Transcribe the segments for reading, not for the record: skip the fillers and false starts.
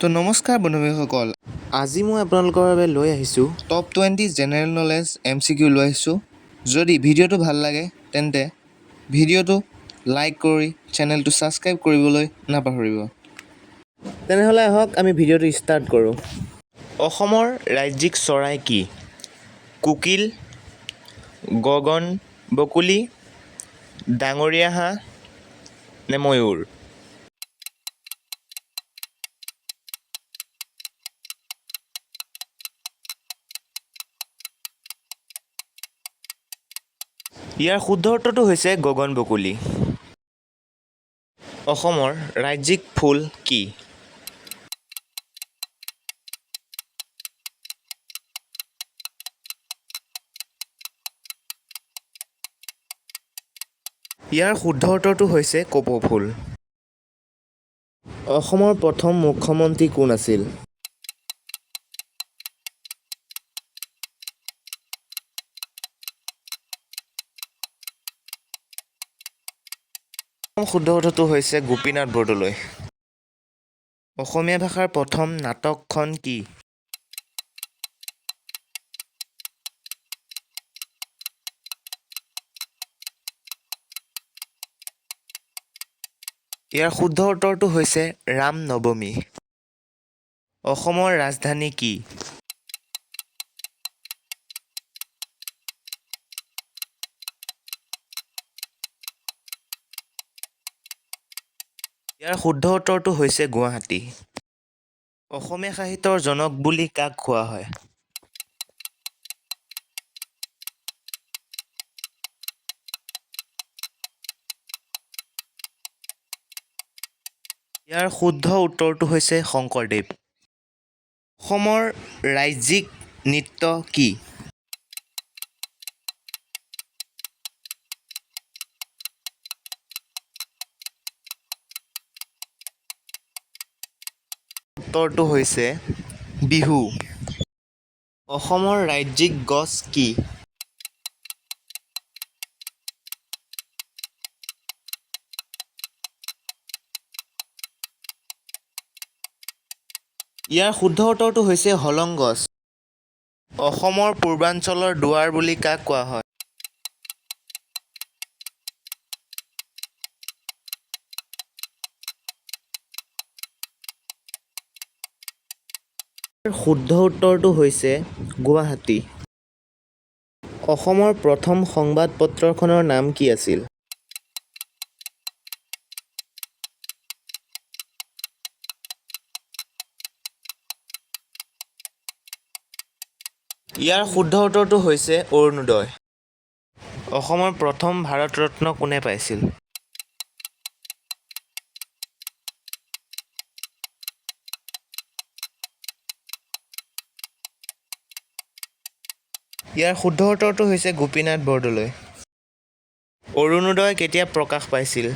তো নমস্কাৰ বন্ধুসকল, আজি মই আপোনালোকৰ বাবে লৈ আহিছোঁ টপ 20 জেনেৰেল নলেজ MCQ লৈ আহিছোঁ। যদি ভিডিঅ'টো ভাল লাগে তেন্তে ভিডিঅ'টো লাইক কৰি চেনেলটো ছাবস্ক্ৰাইব কৰিবলৈ নাপাহৰিব। তেনেহ'লে আহক আমি ভিডিঅ'টো ষ্টাৰ্ট কৰোঁ। অসমৰ ৰাজ্যিক চৰাই কি? কোকিল, গগন বকুলি, ডাঙৰীয়া হাঁহ নে ময়ূৰ? ইয়াৰ শুদ্ধ উত্তৰটো হৈছে গগন বকুলি। অসমৰ ৰাজ্যিক ফুল কি? ইয়াৰ শুদ্ধ উত্তৰটো হৈছে কপৌ ফুল। অসমৰ প্ৰথম মুখ্যমন্ত্ৰী কোন আছিল? শুদ্ধ উত্তৰটো হৈছে গোপীনাথ বৰদলৈ। অসমীয়া ভাষাৰ প্ৰথম নাটকখন কি? ইয়াৰ শুদ্ধ উত্তৰটো হৈছে ৰাম নৱমী। অসমৰ ৰাজধানী কি? ইয়াৰ শুদ্ধ উত্তৰটো হৈছে গুৱাহাটী। অসমীয়া সাহিত্যৰ জনক বুলি কাক কোৱা হয়? ইয়াৰ শুদ্ধ উত্তৰটো হৈছে শংকৰদেৱ। অসমৰ ৰাজ্যিক নৃত্য কি? উত্তৰটো হৈছে বিহু। অসমৰ ৰাজ্যিক গছ কি? ইয়াৰ শুদ্ধ উত্তৰটো হৈছে হলং গছ। অসমৰ পূৰ্বাঞ্চলৰ দুৱাৰ বুলি কাক কোৱা হয়? শুদ্ধ উত্তৰটো হৈছে গুৱাহাটী। অসমৰ প্ৰথম সংবাদপত্ৰখনৰ নাম কি আছিল? ইয়াৰ শুদ্ধ উত্তৰটো হৈছে অৰুণোদয়। অসমৰ প্ৰথম ভাৰত ৰত্ন কোনে পাইছিল? ইয়াৰ শুদ্ধ উত্তৰটো হৈছে গোপীনাথ বৰদলৈ। অৰুণোদয় কেতিয়া প্ৰকাশ পাইছিল?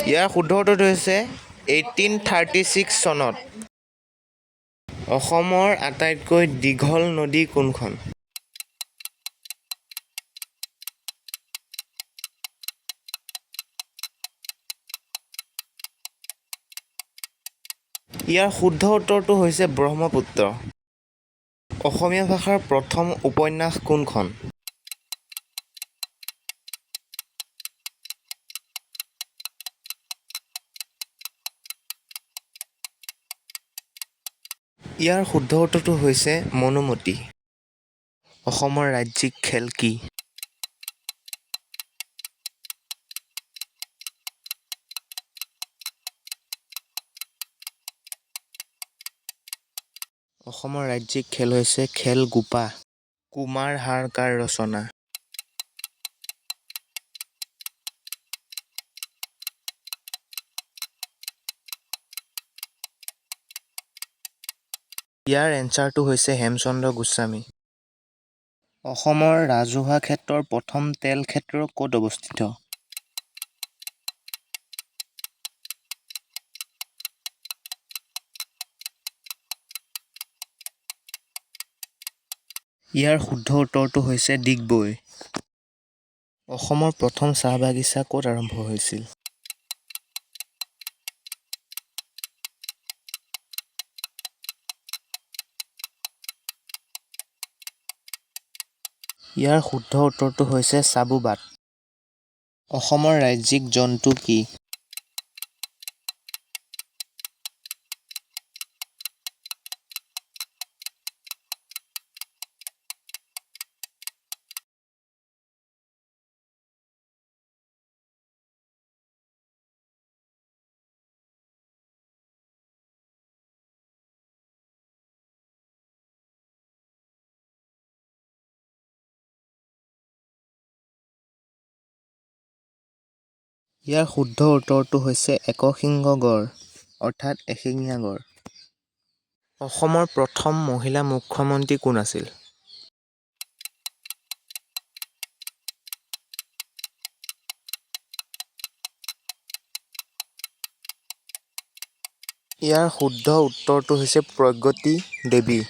ইয়াৰ শুদ্ধ উত্তৰটো হৈছে 1836 চনত। অসমৰ আটাইতকৈ দীঘল নদী কোনখন? ইয়াৰ শুদ্ধ উত্তৰটো হৈছে ব্ৰহ্মপুত্ৰ। অসমীয়া ভাষাৰ প্ৰথম উপন্যাস কোনখন? ইয়াৰ শুদ্ধ উত্তৰটো হৈছে মনুমতি। অসমৰ ৰাজ্যিক খেল কি? অসমৰ ৰাজ্যিক খেল হৈছে খেলগোপা। কুমাৰ হাড়কাৰ ৰচনা। ইয়াৰ এনচাৰটো হৈছে হেমচন্দ্ৰ গোস্বামী। অসমৰ ৰাজহুৱা ক্ষেত্ৰৰ প্ৰথম তেল ক্ষেত্ৰ ক'ত অৱস্থিত? ইয়াৰ শুদ্ধ উত্তৰটো হৈছে ডিগবৈ। অসমৰ প্ৰথম চাহ বাগিচা ক'ত আৰম্ভ হৈছিল? ইয়াৰ শুদ্ধ উত্তৰটো হৈছে চাবুৱাত। অসমৰ ৰাজ্যিক জন্তু কি? ইয়াৰ শুদ্ধ উত্তৰটো হৈছে একশিঙা গড় অৰ্থাৎ এশিঙীয়া গড়। অসমৰ প্ৰথম মহিলা মুখ্যমন্ত্ৰী কোন আছিল? ইয়াৰ শুদ্ধ উত্তৰটো হৈছে প্ৰগতি দেৱী।